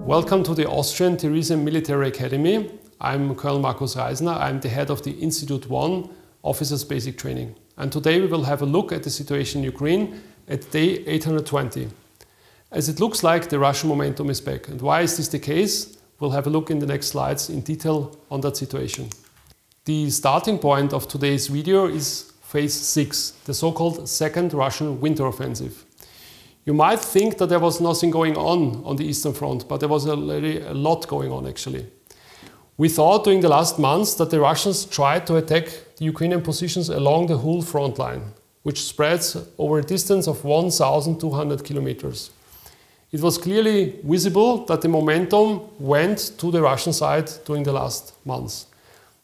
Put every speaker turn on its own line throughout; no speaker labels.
Welcome to the Austrian Theresian Military Academy. I'm Colonel Markus Reisner. I'm the head of the Institute 1 Officers Basic Training. And today we will have a look at the situation in Ukraine at day 820. As it looks like the Russian momentum is back. And why is this the case? We'll have a look in the next slides in detail on that situation. The starting point of today's video is phase 6, the so-called Second Russian Winter Offensive. You might think that there was nothing going on the Eastern Front, but there was a lot going on actually. We thought during the last months that the Russians tried to attack the Ukrainian positions along the whole front line, which spreads over a distance of 1,200 kilometers. It was clearly visible that the momentum went to the Russian side during the last months.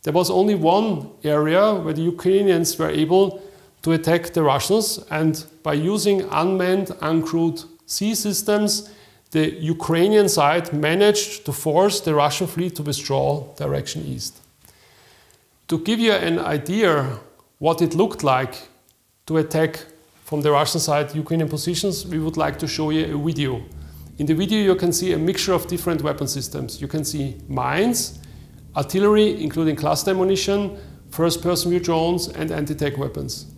There was only one area where the Ukrainians were able to attack the Russians, and by using unmanned, uncrewed sea systems, the Ukrainian side managed to force the Russian fleet to withdraw direction east. To give you an idea what it looked like to attack from the Russian side Ukrainian positions, we would like to show you a video. In the video you can see a mixture of different weapon systems. You can see mines, artillery including cluster ammunition, first-person view drones and anti-tank weapons.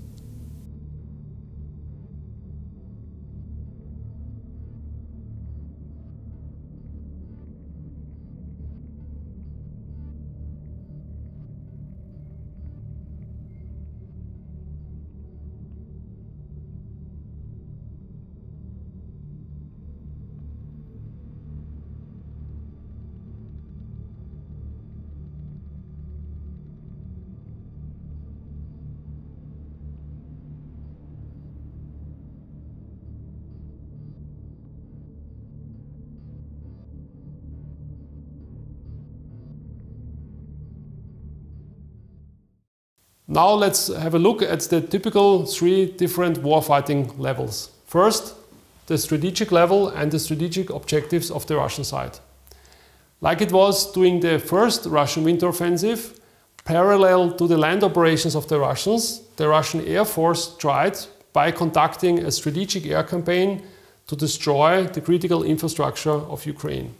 Now let's have a look at the typical 3 different warfighting levels. First, the strategic level and the strategic objectives of the Russian side. Like it was during the first Russian winter offensive, parallel to the land operations of the Russians, the Russian Air Force tried by conducting a strategic air campaign to destroy the critical infrastructure of Ukraine.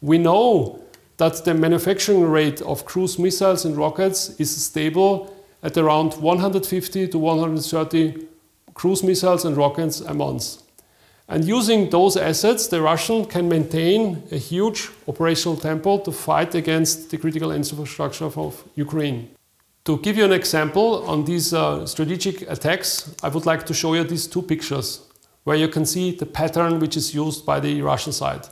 We know that the manufacturing rate of cruise missiles and rockets is stable at around 150 to 130 cruise missiles and rockets a month. And using those assets, the Russian can maintain a huge operational tempo to fight against the critical infrastructure of Ukraine. To give you an example on these strategic attacks, I would like to show you these 2 pictures, where you can see the pattern which is used by the Russian side.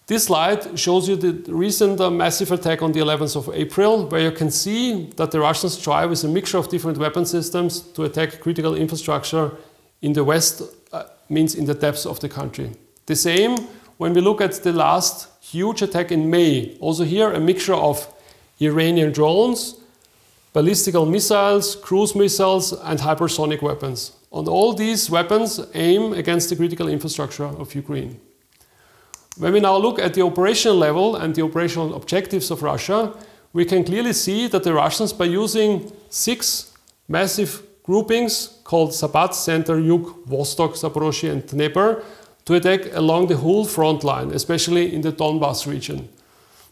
This slide shows you the recent massive attack on the 11th of April, where you can see that the Russians try with a mixture of different weapon systems to attack critical infrastructure in the west, means in the depths of the country. The same when we look at the last huge attack in May. Also here a mixture of Iranian drones, ballistical missiles, cruise missiles and hypersonic weapons. And all these weapons aim against the critical infrastructure of Ukraine. When we now look at the operational level and the operational objectives of Russia, we can clearly see that the Russians, by using 6 massive groupings called Sabat, Center, Yug, Vostok, Zaporozhye and Dnepr, to attack along the whole front line, especially in the Donbas region.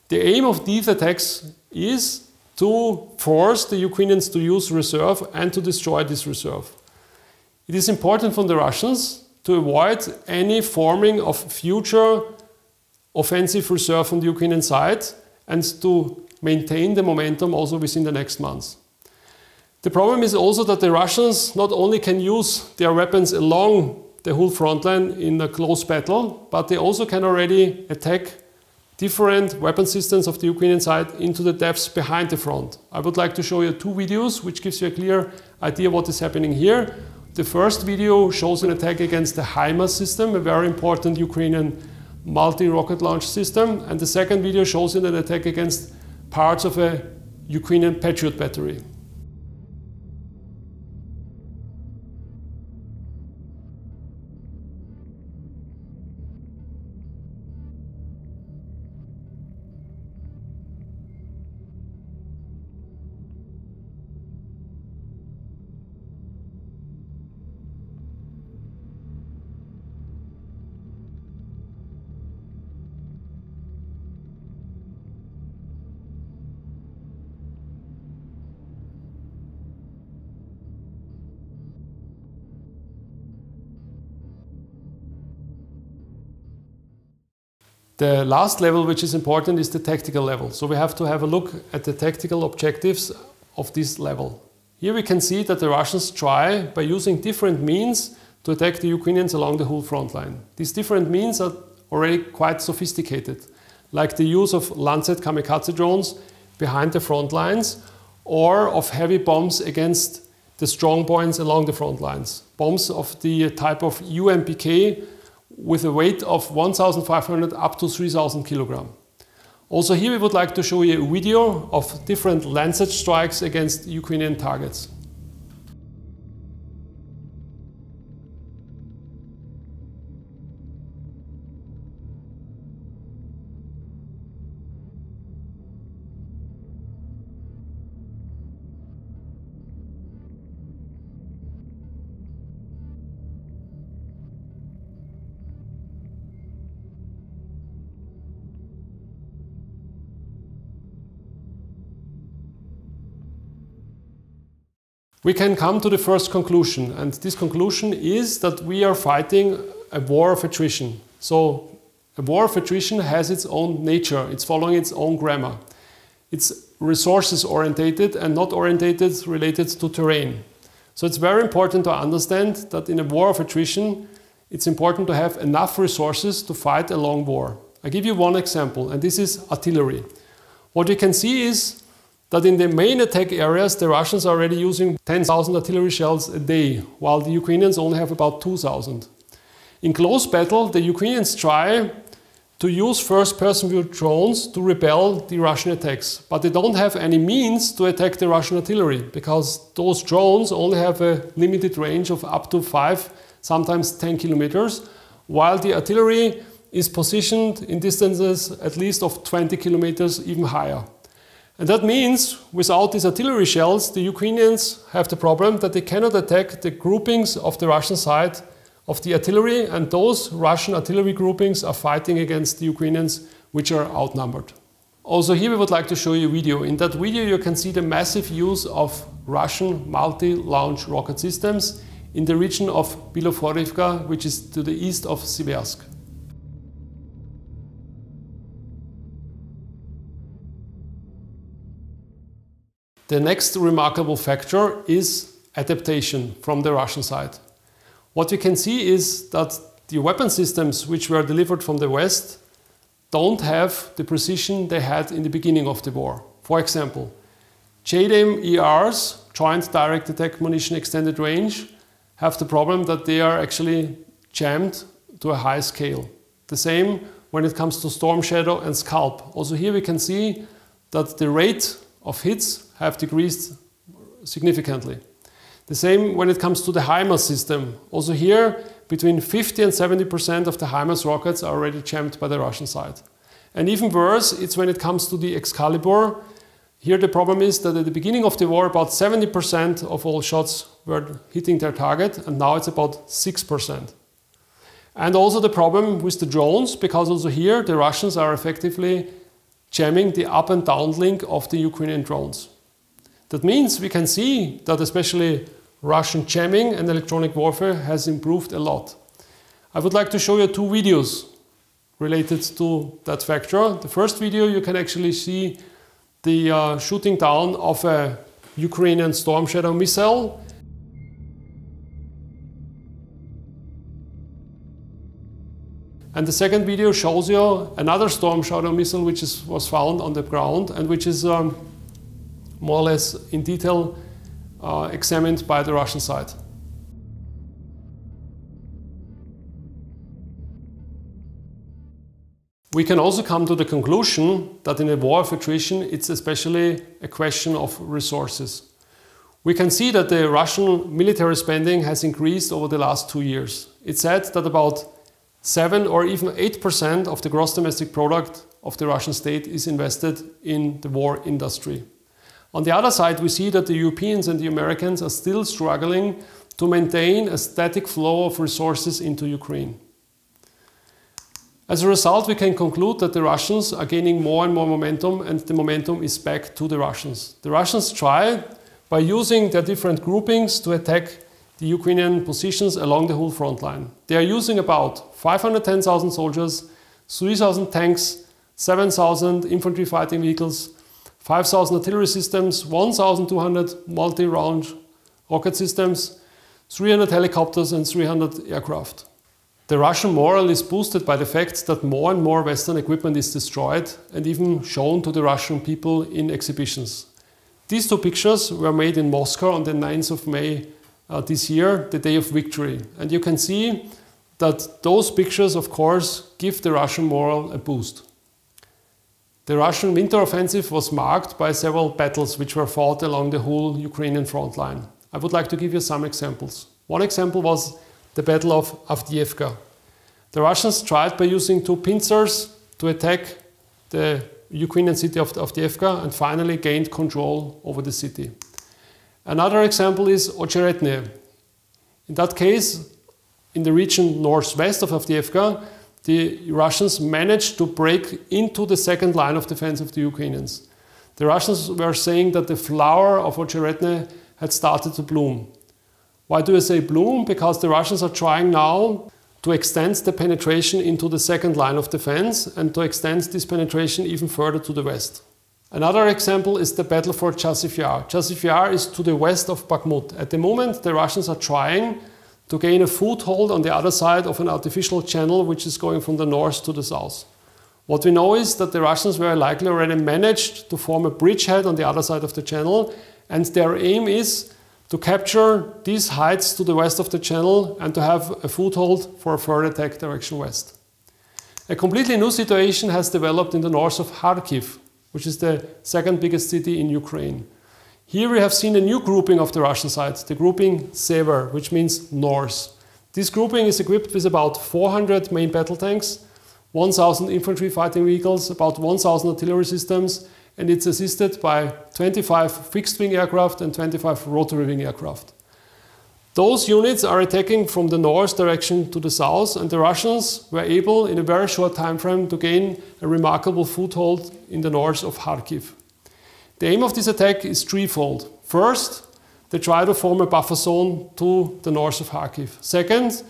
The aim of these attacks is to force the Ukrainians to use reserve and to destroy this reserve. It is important for the Russians to avoid any forming of future offensive reserve on the Ukrainian side and to maintain the momentum also within the next months. The problem is also that the Russians not only can use their weapons along the whole front line in a close battle, but they also can already attack different weapon systems of the Ukrainian side into the depths behind the front. I would like to show you 2 videos which gives you a clear idea what is happening here. The first video shows an attack against the HIMARS system, a very important Ukrainian multi-rocket launch system, and the second video shows an attack against parts of a Ukrainian Patriot battery. The last level, which is important, is the tactical level. So we have to have a look at the tactical objectives of this level. Here we can see that the Russians try, by using different means, to attack the Ukrainians along the whole front line. These different means are already quite sophisticated, like the use of Lancet kamikaze drones behind the front lines, or of heavy bombs against the strong points along the front lines. Bombs of the type of UMPK with a weight of 1,500 up to 3,000 kilograms. Also here we would like to show you a video of different Lancet strikes against Ukrainian targets. We can come to the first conclusion, and this conclusion is that we are fighting a war of attrition. So a war of attrition has its own nature, it's following its own grammar. It's resources orientated and not orientated related to terrain. So it's very important to understand that in a war of attrition, it's important to have enough resources to fight a long war. I give you one example, and this is artillery. What we can see is that in the main attack areas, the Russians are already using 10,000 artillery shells a day, while the Ukrainians only have about 2,000. In close battle, the Ukrainians try to use first-person view drones to repel the Russian attacks, but they don't have any means to attack the Russian artillery, because those drones only have a limited range of up to 5, sometimes 10 kilometers, while the artillery is positioned in distances at least of 20 kilometers, even higher. And that means, without these artillery shells, the Ukrainians have the problem that they cannot attack the groupings of the Russian side of the artillery, and those Russian artillery groupings are fighting against the Ukrainians, which are outnumbered. Also here we would like to show you a video. In that video you can see the massive use of Russian multi-launch rocket systems in the region of Biloforivka, which is to the east of Siversk. The next remarkable factor is adaptation from the Russian side. What we can see is that the weapon systems which were delivered from the West don't have the precision they had in the beginning of the war. For example, JDAM ERs, Joint Direct Attack Munition Extended Range, have the problem that they are actually jammed to a high scale. The same when it comes to Storm Shadow and Scalp. Also here we can see that the rate of hits have decreased significantly. The same when it comes to the HIMARS system. Also here, between 50 and 70% of the HIMARS rockets are already jammed by the Russian side. And even worse, it's when it comes to the Excalibur. Here the problem is that at the beginning of the war, about 70% of all shots were hitting their target, and now it's about 6%. And also the problem with the drones, because also here the Russians are effectively jamming the up and down link of the Ukrainian drones. That means we can see that especially Russian jamming and electronic warfare has improved a lot. I would like to show you two videos related to that factor. The first video you can actually see the shooting down of a Ukrainian Storm Shadow missile. And the second video shows you another Storm Shadow missile which was found on the ground and which is more or less in detail examined by the Russian side. We can also come to the conclusion that in a war of attrition it's especially a question of resources. We can see that the Russian military spending has increased over the last 2 years. It's said that about 7 or even 8% of the gross domestic product of the Russian state is invested in the war industry. On the other side, we see that the Europeans and the Americans are still struggling to maintain a static flow of resources into Ukraine. As a result, we can conclude that the Russians are gaining more and more momentum, and the momentum is back to the Russians. The Russians try, by using their different groupings, to attack the Ukrainian positions along the whole front line. They are using about 510,000 soldiers 3,000 tanks, 7,000 infantry fighting vehicles, 5,000 artillery systems, 1,200 multi-round rocket systems, 300 helicopters and 300 aircraft. The Russian morale is boosted by the fact that more and more Western equipment is destroyed and even shown to the Russian people in exhibitions. These two pictures were made in Moscow on the 9th of May this year, the day of victory. And you can see that those pictures, of course, give the Russian morale a boost. The Russian winter offensive was marked by several battles which were fought along the whole Ukrainian front line. I would like to give you some examples. One example was the Battle of Avdiivka. The Russians tried by using two pincers to attack the Ukrainian city of Avdiivka and finally gained control over the city. Another example is Ocheretny. In that case, in the region northwest of Avdiivka, the Russians managed to break into the second line of defense of the Ukrainians. The Russians were saying that the flower of Ocheretny had started to bloom. Why do I say bloom? Because the Russians are trying now to extend the penetration into the second line of defense and to extend this penetration even further to the west. Another example is the battle for Chasiv Yar. Chasiv Yar is to the west of Bakhmut. At the moment, the Russians are trying to gain a foothold on the other side of an artificial channel which is going from the north to the south. What we know is that the Russians very likely already managed to form a bridgehead on the other side of the channel, and their aim is to capture these heights to the west of the channel and to have a foothold for a further attack direction west. A completely new situation has developed in the north of Kharkiv, which is the second biggest city in Ukraine. Here we have seen a new grouping of the Russian side, the grouping Sever, which means north. This grouping is equipped with about 400 main battle tanks, 1,000 infantry fighting vehicles, about 1,000 artillery systems, and it's assisted by 25 fixed-wing aircraft and 25 rotary-wing aircraft. Those units are attacking from the north direction to the south, and the Russians were able, in a very short time frame, to gain a remarkable foothold in the north of Kharkiv. The aim of this attack is threefold. First, they try to form a buffer zone to the north of Kharkiv. Second,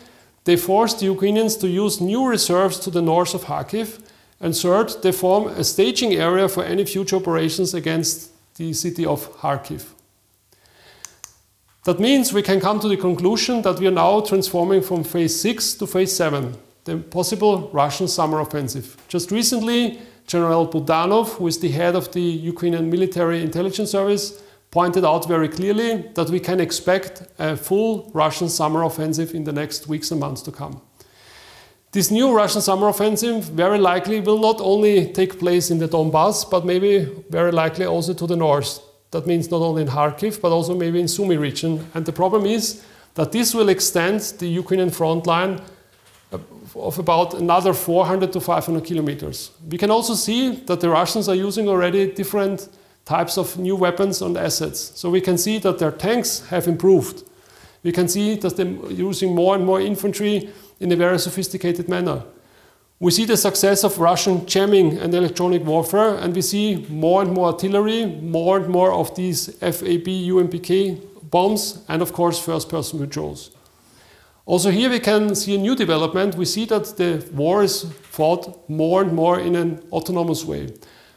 they force the Ukrainians to use new reserves to the north of Kharkiv. And third, they form a staging area for any future operations against the city of Kharkiv. That means we can come to the conclusion that we are now transforming from phase 6 to phase 7, the possible Russian summer offensive. Just recently, General Budanov, who is the head of the Ukrainian military intelligence service, pointed out very clearly that we can expect a full Russian summer offensive in the next weeks and months to come. This new Russian summer offensive very likely will not only take place in the Donbass, but maybe very likely also to the north. That means not only in Kharkiv, but also maybe in Sumy region. And the problem is that this will extend the Ukrainian front line of about another 400 to 500 kilometers. We can also see that the Russians are using already different types of new weapons and assets. So we can see that their tanks have improved. We can see that they're using more and more infantry in a very sophisticated manner. We see the success of Russian jamming and electronic warfare, and we see more and more artillery, more and more of these FAB UMPK bombs, and of course first-person patrols. Also here we can see a new development. We see that the war is fought more and more in an autonomous way.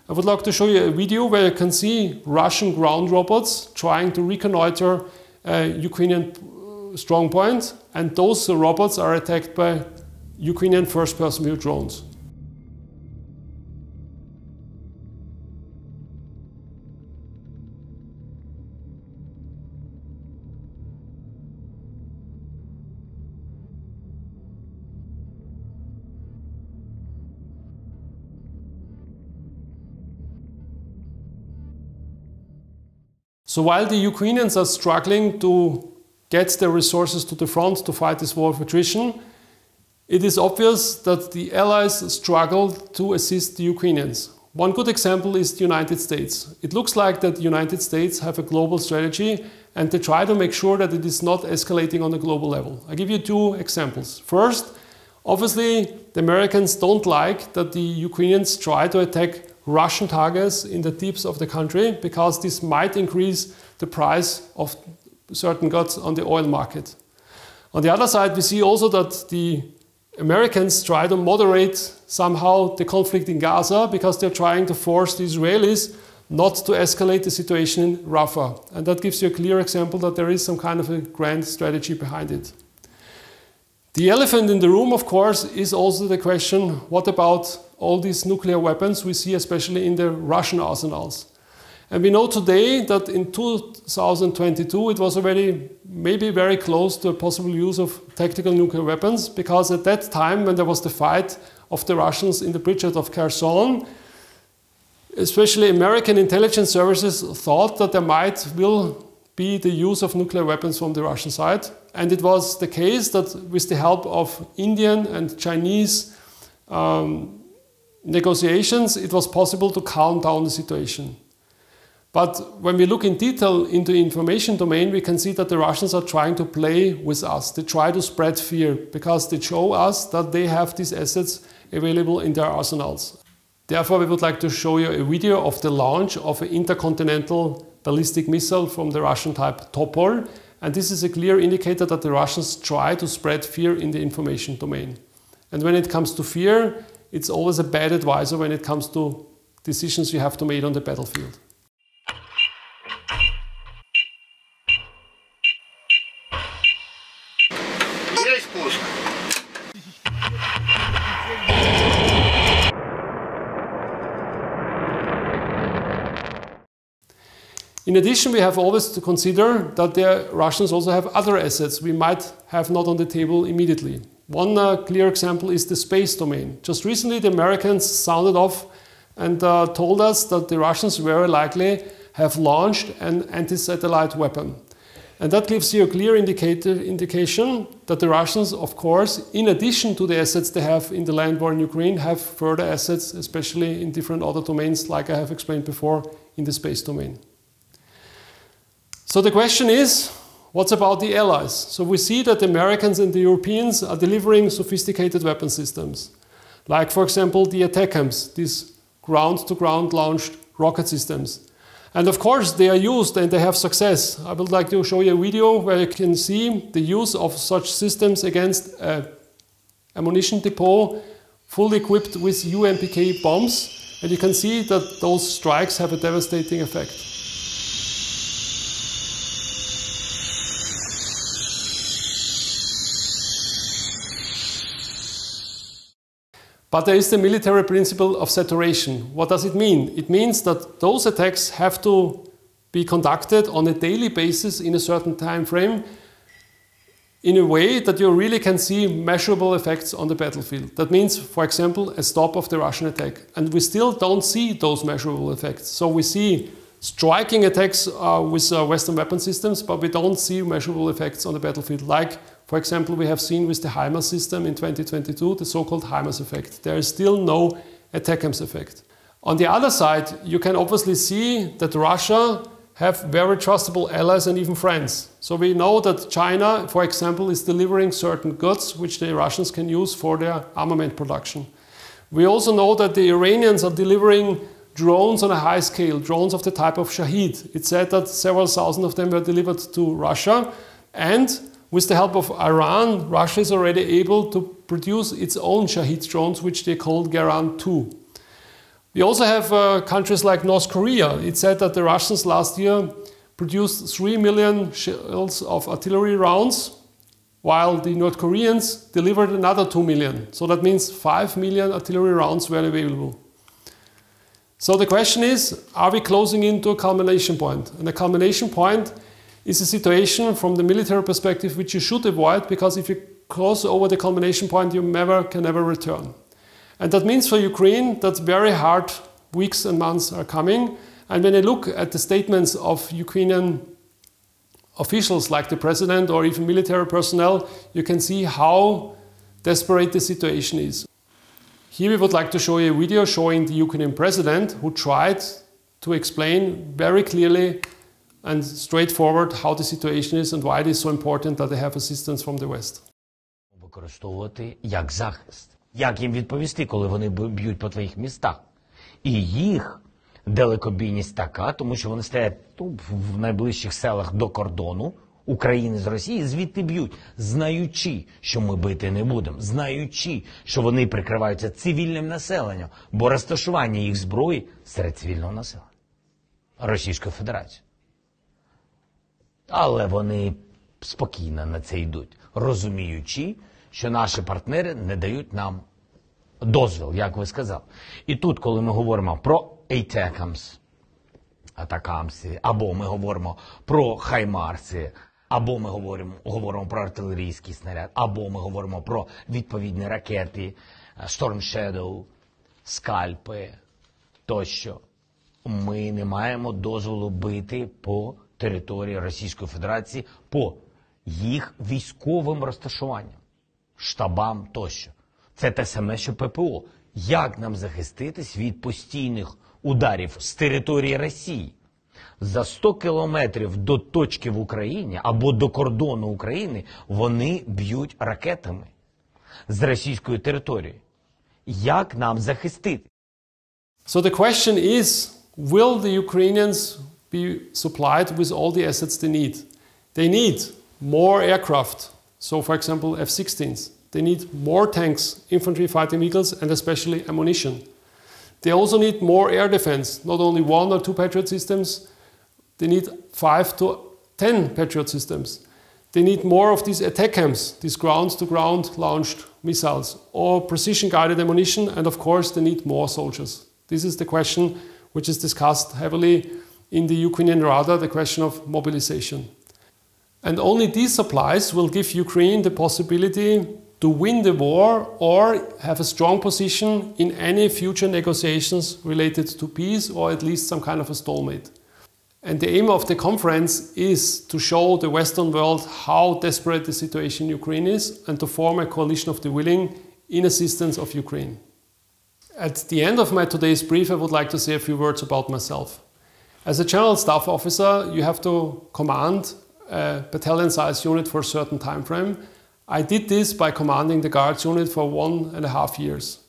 I would like to show you a video where you can see Russian ground robots trying to reconnoiter Ukrainian strong point, and those robots are attacked by Ukrainian first-person view drones. So while the Ukrainians are struggling to get their resources to the front to fight this war of attrition, it is obvious that the Allies struggle to assist the Ukrainians. One good example is the United States. It looks like that the United States have a global strategy and they try to make sure that it is not escalating on a global level. I'll give you two examples. First, obviously the Americans don't like that the Ukrainians try to attack Russian targets in the deeps of the country, because this might increase the price of certain goods on the oil market. On the other side, we see also that the Americans try to moderate somehow the conflict in Gaza because they're trying to force the Israelis not to escalate the situation in Rafah. And that gives you a clear example that there is some kind of a grand strategy behind it. The elephant in the room, of course, is also the question, what about all these nuclear weapons we see especially in the Russian arsenals? And we know today that in 2022 it was already maybe very close to a possible use of tactical nuclear weapons, because at that time when there was the fight of the Russians in the bridgehead of Kherson, especially American intelligence services thought that there will be the use of nuclear weapons from the Russian side. And it was the case that with the help of Indian and Chinese negotiations, it was possible to calm down the situation. But when we look in detail into the information domain, we can see that the Russians are trying to play with us. They try to spread fear because they show us that they have these assets available in their arsenals. Therefore, we would like to show you a video of the launch of an intercontinental ballistic missile from the Russian type Topol. And this is a clear indicator that the Russians try to spread fear in the information domain. And when it comes to fear, it's always a bad advisor when it comes to decisions you have to make on the battlefield. In addition, we have always to consider that the Russians also have other assets we might have not on the table immediately. One clear example is the space domain. Just recently, the Americans sounded off and told us that the Russians very likely have launched an anti-satellite weapon. And that gives you a clear indication that the Russians, of course, in addition to the assets they have in the land war in Ukraine, have further assets, especially in different other domains, like I have explained before, in the space domain. So the question is, what's about the allies? So we see that the Americans and the Europeans are delivering sophisticated weapon systems. Like, for example, the ATACMS, these ground-to-ground launched rocket systems. And of course, they are used and they have success. I would like to show you a video where you can see the use of such systems against an ammunition depot fully equipped with UMPK bombs. And you can see that those strikes have a devastating effect. But there is the military principle of saturation. What does it mean? It means that those attacks have to be conducted on a daily basis in a certain time frame in a way that you really can see measurable effects on the battlefield. That means, for example, a stop of the Russian attack. And we still don't see those measurable effects. So we see striking attacks with Western weapon systems, but we don't see measurable effects on the battlefield. Like, for example, we have seen with the HIMARS system in 2022, the so-called HIMARS effect. There is still no ATACMS effect. On the other side, you can obviously see that Russia have very trustable allies and even friends. So we know that China, for example, is delivering certain goods which the Russians can use for their armament production. We also know that the Iranians are delivering drones on a high scale, drones of the type of Shahed. It's said that several thousand of them were delivered to Russia, and with the help of Iran, Russia is already able to produce its own Shahed drones, which they call Geran-2. We also have countries like North Korea. It's said that the Russians last year produced 3 million shells of artillery rounds, while the North Koreans delivered another 2 million. So that means 5 million artillery rounds were available. So the question is, are we closing into a culmination point? And the culmination point is a situation from the military perspective which you should avoid, because if you cross over the culmination point, you can never return. And that means for Ukraine that very hard weeks and months are coming. And when you look at the statements of Ukrainian officials like the president or even military personnel, you can see how desperate the situation is. Here we would like to show you a video showing the Ukrainian president who tried to explain very clearly and straightforward how the situation is and why it is so important that they have assistance from the West.
Використовувати як захист. Як їм відповісти, коли вони б'ють по твоїх містах? І їх далекобійність така, тому що вони стоять в найближчих селах до кордону України з Росії звідти б'ють, знаючи, що ми бити не будемо, знаючи, що вони прикриваються цивільним населенням, бо розташування їх зброї серед цивільного населення Російської Федерації. Але вони спокійно на це йдуть, розуміючи, що наші партнери не дають нам дозвіл, як ви сказали. І тут, коли ми говоримо про ATACMS, або ми говоримо про хаймарси, або ми говоримо про артилерійський снаряд, або ми говоримо про відповідні ракети, Storm Shadow, скальпи тощо, ми не маємо дозволу бити по території Російської Федерації, по їх військовим розташуванням, штабам тощо. Це те саме, що ППО. Як нам захиститись від постійних ударів з території Росії? За 100 кілометрів до точки в Україні або до кордону України вони б'ють ракетами з російської території. Як нам захистити?
So the question is, will the Ukrainians be supplied with all the assets they need? They need more aircraft, so for example F-16s. They need more tanks, infantry fighting vehicles, and especially ammunition. They also need more air defense, not only 1 or 2 Patriot systems. They need 5 to 10 Patriot systems. They need more of these ATACMS, these ground-to-ground launched missiles, or precision-guided ammunition, and of course they need more soldiers. This is the question which is discussed heavily in the Ukrainian Rada, the question of mobilization. And only these supplies will give Ukraine the possibility to win the war or have a strong position in any future negotiations related to peace or at least some kind of a stalemate. And the aim of the conference is to show the Western world how desperate the situation in Ukraine is and to form a coalition of the willing in assistance of Ukraine. At the end of my today's brief, I would like to say a few words about myself. As a general staff officer, you have to command a battalion-sized unit for a certain time frame. I did this by commanding the Guards unit for 1.5 years.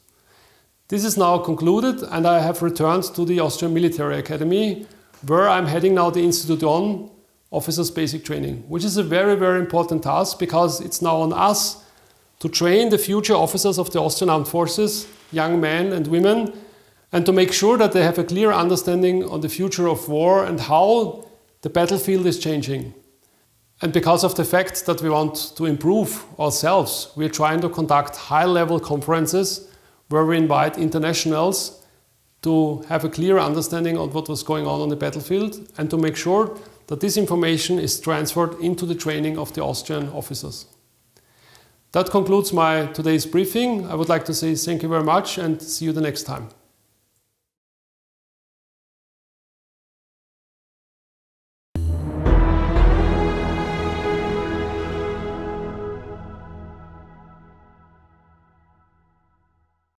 This is now concluded and I have returned to the Austrian Military Academy, where I'm heading now the Institute on Officers Basic Training, which is a very, very important task because it's now on us to train the future officers of the Austrian Armed Forces, young men and women, and to make sure that they have a clear understanding on the future of war and how the battlefield is changing. And because of the fact that we want to improve ourselves, we're trying to conduct high-level conferences where we invite internationals to have a clear understanding of what was going on the battlefield and to make sure that this information is transferred into the training of the Austrian officers. That concludes my today's briefing. I would like to say thank you very much and see you the next time.